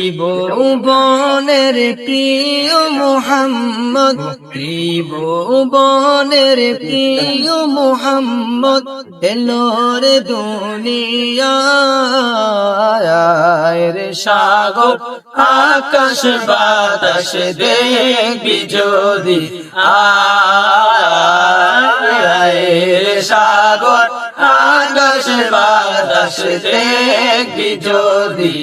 ত্রিভুবনের প্রিয় মুহাম্মদ, ত্রিভুবনের প্রিয় মুহাম্মদ এলো রে দুনিয়ায় রে। সাগর আকাশ বাতাস দেখবি যদি আয় রে। সাগর আকাশ বাতাস দেখবি যদি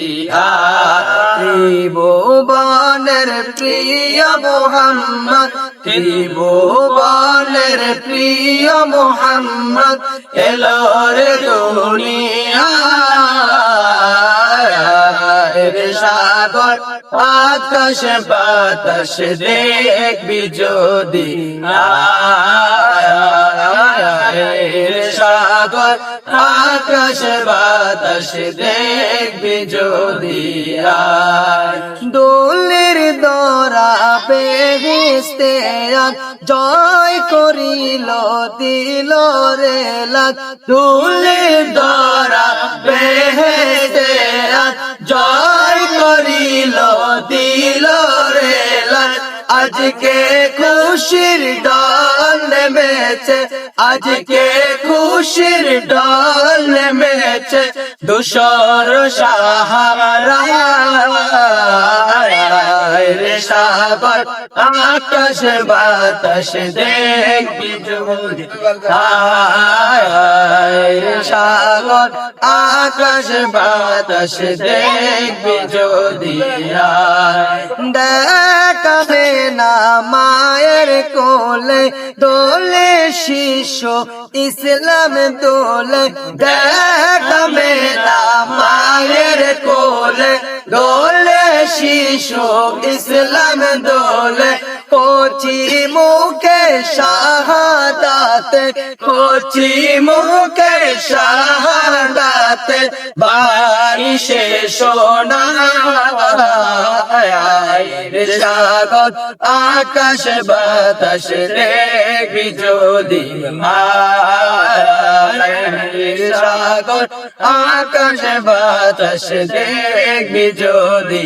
ত্রিভুবনের প্রিয় মুহাম্মদ, ত্রিভুবনের প্রিয় মুহাম্মদ এলো রে দুনিয়ায় রে। সাগর আকাশ বাতাস দেখবি যদি সাগর আকাশ বাতাস দেখবি যদি দোলের দরা বেহেশতে জয় করিল দিল রে লাগ। দোলের দরা বেহেশতে জয় করিল দিল রে লাগ। আজকে খুশির দল নেমেছে, আজকে খুশির দল নেমেছে ধূসর সাহারায় রে। সাগর আকাশ বাতাস দেখবি যদি সাগর আকাশ বাতাস দেখবি যদি দেখাবে না মায়ের কোলে দোলে শিশু ইসলাম দোলে। দেখাবে না মায়ের কোলে দোলে শিশু ইসলাম দোলে। কচি মুখে শাহাদাতে, কচি মুখে শাহাদাতে বাড়ি শেষ রে। সাগর আকাশ বাতাস দেখবি যদি সাগর আকাশ বাতাস দেখবি যদি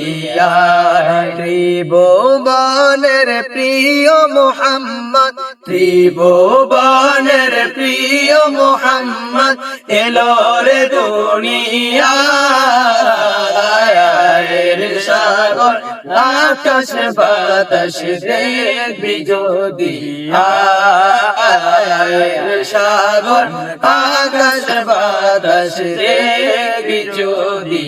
ত্রিভুবনের প্রিয় মুহাম্মদ, ত্রিভুবনের প্রিয় মুহাম্মদ এলো রে দুনিয়ায় রে। সাগর আকাশ বাতাস দেখবি যদি সাগর আকাশ বাতাস দেখবি যদি